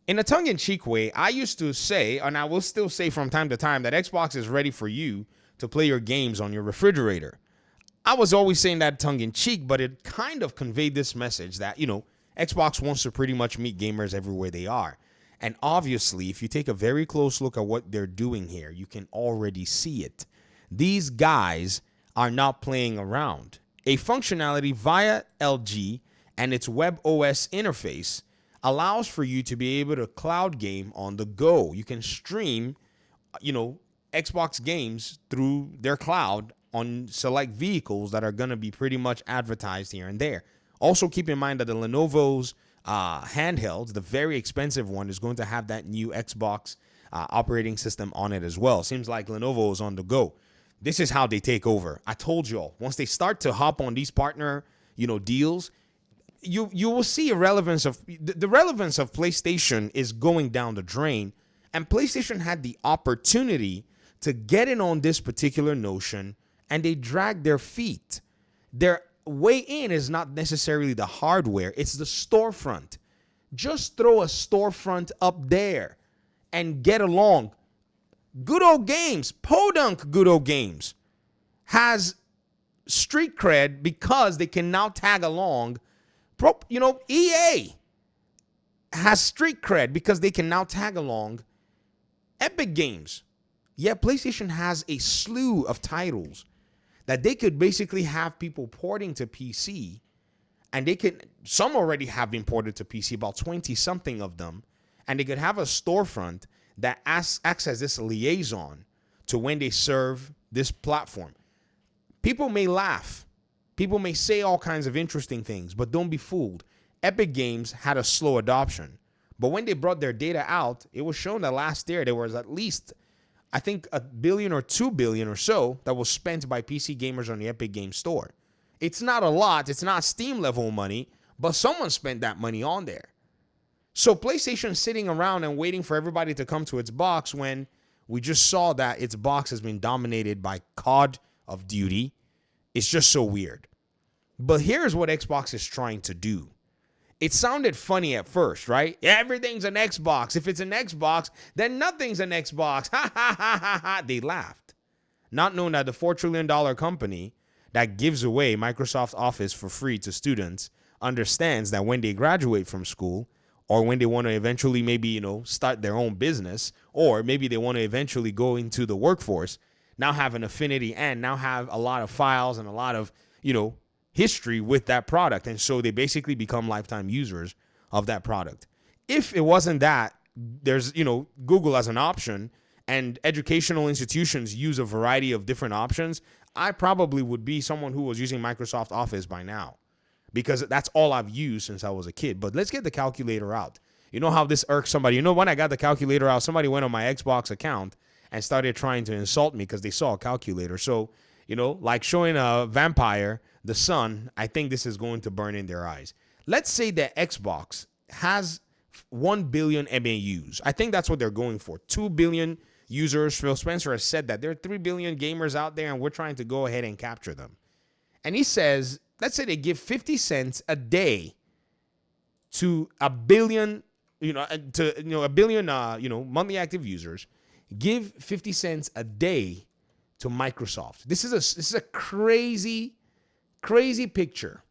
In a tongue-in-cheek way, I used to say, and I will still say from time to time, that Xbox is ready for you to play your games on your refrigerator. I was always saying that tongue-in-cheek, but it kind of conveyed this message that, Xbox wants to pretty much meet gamers everywhere they are. And obviously, if you take a very close look at what they're doing here, you can already see it. These guys are not playing around. A functionality via LG and its WebOS interface allows for you to be able to cloud game on the go. You can stream, Xbox games through their cloud on select vehicles that are going to be pretty much advertised here and there. Also, keep in mind that the Lenovo's handhelds, the very expensive one, is going to have that new Xbox operating system on it as well. Seems like Lenovo is on the go. This is how they take over. I told y'all, once they start to hop on these partner, deals, you will see the relevance of PlayStation is going down the drain, and PlayStation had the opportunity to get in on this particular notion, and they dragged their feet. Their way in is not necessarily the hardware, it's the storefront. Just throw a storefront up there and get along. Good Old Games, Podunk Good Old Games, has street cred because they can now tag along. EA has street cred because they can now tag along. Epic Games, PlayStation has a slew of titles that they could basically have people porting to PC, and some already have been ported to PC, about 20 something of them, and they could have a storefront that acts as this liaison to when they serve this platform. People may laugh. People may say all kinds of interesting things, but don't be fooled. Epic Games had a slow adoption. But when they brought their data out, it was shown that last year there was at least, I think, $1 billion or $2 billion or so that was spent by PC gamers on the Epic Games Store. It's not a lot. It's not Steam level money, but someone spent that money on there. So PlayStation sitting around and waiting for everybody to come to its box when we just saw that its box has been dominated by COD of Duty. It's just so weird. But here's what Xbox is trying to do. It sounded funny at first, right? Everything's an Xbox. If it's an Xbox, then nothing's an Xbox. Ha ha ha ha ha. They laughed. Not knowing that the $4 trillion company that gives away Microsoft Office for free to students understands that when they graduate from school, or when they want to eventually maybe, start their own business, or maybe they want to eventually go into the workforce, now have an affinity and now have a lot of files and a lot of, history with that product. And so they basically become lifetime users of that product. If it wasn't that, there's, Google as an option, and educational institutions use a variety of different options, I probably would be someone who was using Microsoft Office by now, because that's all I've used since I was a kid. But let's get the calculator out. You know how this irks somebody? When I got the calculator out, somebody went on my Xbox account and started trying to insult me because they saw a calculator. So, like showing a vampire the sun, I think this is going to burn in their eyes. Let's say that Xbox has 1 billion MAUs. I think that's what they're going for. 2 billion users. Phil Spencer has said that there are 3 billion gamers out there, and we're trying to go ahead and capture them. And he says, let's say they give 50 cents a day to a billion, a billion, monthly active users. Give 50 cents a day to Microsoft. This is a crazy picture,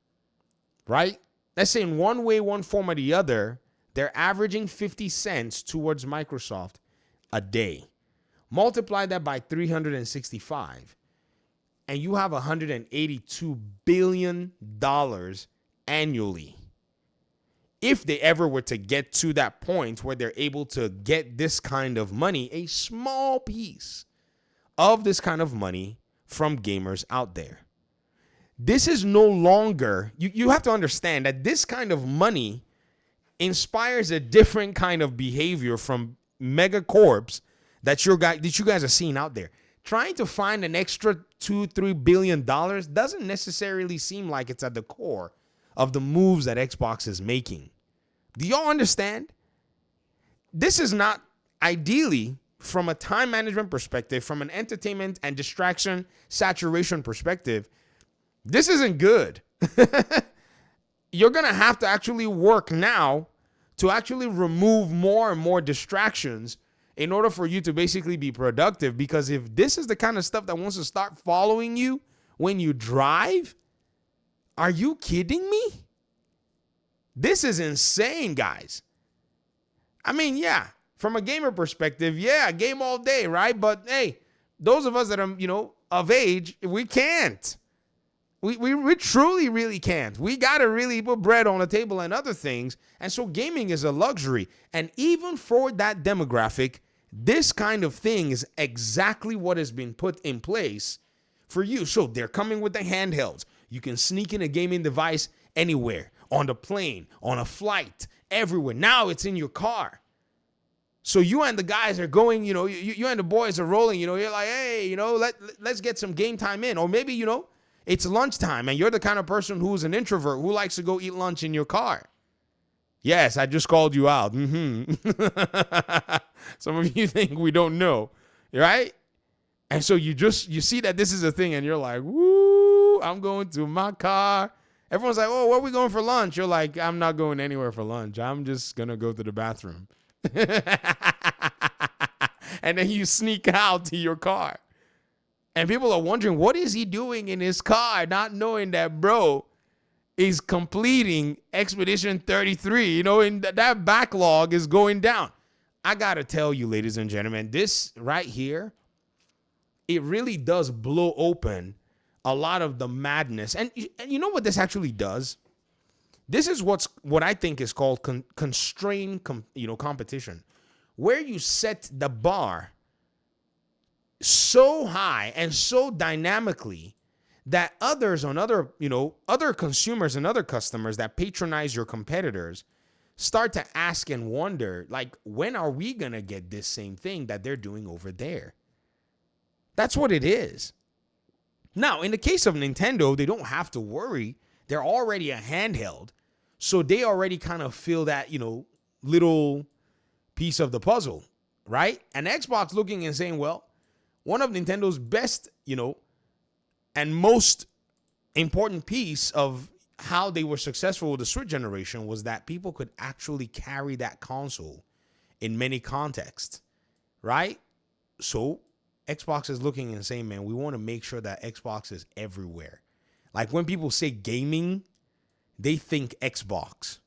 right? Let's say in one way, one form or the other, they're averaging 50 cents towards Microsoft a day. Multiply that by 365, and you have $182 billion annually. If they ever were to get to that point where they're able to get this kind of money, a small piece of this kind of money from gamers out there. This is no longer, you have to understand that this kind of money inspires a different kind of behavior from megacorps that you guys are seeing out there. Trying to find an extra $2-3 billion doesn't necessarily seem like it's at the core of the moves that Xbox is making. Do y'all understand? This is not, ideally, from a time management perspective, from an entertainment and distraction saturation perspective, this isn't good. You're going to have to actually work now to actually remove more and more distractions in order for you to basically be productive. Because if this is the kind of stuff that wants to start following you when you drive, are you kidding me? This is insane, guys. I mean, yeah, from a gamer perspective, yeah, game all day, right? But hey, those of us that are, of age, we can't. We truly, really can't. We got to really put bread on the table and other things. And so gaming is a luxury. And even for that demographic, this kind of thing is exactly what has been put in place for you. So they're coming with the handhelds. You can sneak in a gaming device anywhere, on the plane, on a flight, everywhere. Now it's in your car. So you and the guys are going, you and the boys are rolling, you're like, hey, let's get some game time in. Or maybe, it's lunchtime and you're the kind of person who's an introvert who likes to go eat lunch in your car. Yes, I just called you out. Some of you think we don't know, right? And so you see that this is a thing and you're like, woo, I'm going to my car. Everyone's like, oh, where are we going for lunch? You're like, I'm not going anywhere for lunch. I'm just going to go to the bathroom. And then you sneak out to your car. And people are wondering, what is he doing in his car, not knowing that bro is completing Expedition 33, and that backlog is going down. I got to tell you, ladies and gentlemen, this right here, it really does blow open a lot of the madness. And you know what this actually does? This is what I think is called constrained competition, where you set the bar so high and so dynamically that other consumers and other customers that patronize your competitors start to ask and wonder, like, when are we going to get this same thing that they're doing over there? That's what it is. Now, in the case of Nintendo, they don't have to worry. They're already a handheld. So they already kind of feel that, little piece of the puzzle, right? And Xbox looking and saying, well, one of Nintendo's best, and most important piece of how they were successful with the Switch generation was that people could actually carry that console in many contexts, right? So Xbox is looking and saying, man, we want to make sure that Xbox is everywhere. Like when people say gaming, they think Xbox.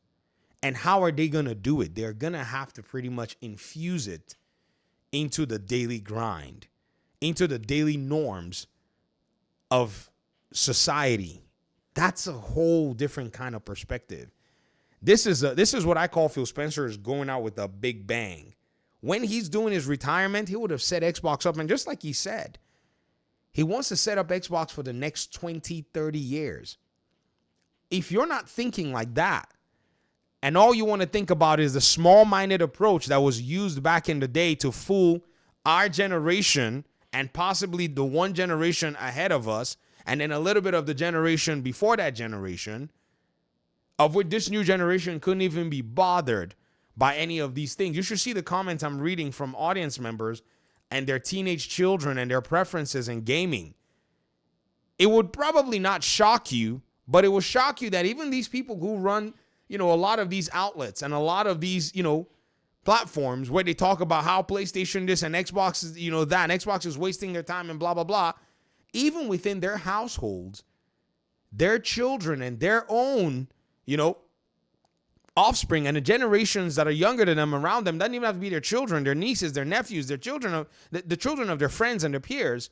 And how are they going to do it? They're going to have to pretty much infuse it into the daily grind, into the daily norms of society. That's a whole different kind of perspective. This is what I call Phil Spencer is going out with a big bang. When he's doing his retirement, he would have set Xbox up. And just like he said, he wants to set up Xbox for the next 20, 30 years. If you're not thinking like that, and all you want to think about is the small-minded approach that was used back in the day to fool our generation and possibly the one generation ahead of us, and then a little bit of the generation before that generation, of which this new generation couldn't even be bothered by any of these things. You should see the comments I'm reading from audience members and their teenage children and their preferences in gaming. It would probably not shock you, but it will shock you that even these people who run, a lot of these outlets and a lot of these, platforms where they talk about how PlayStation this and Xbox is, that, and Xbox is wasting their time and blah, blah, blah. Even within their households, their children and their own, offspring and the generations that are younger than them around them, doesn't even have to be their children, their nieces, their nephews, their children, the children of their friends and their peers,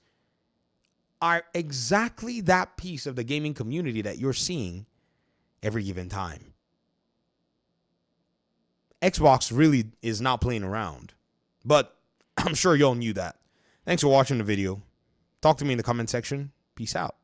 are exactly that piece of the gaming community that you're seeing every given time. Xbox really is not playing around, but I'm sure y'all knew that. Thanks for watching the video. Talk to me in the comment section. Peace out.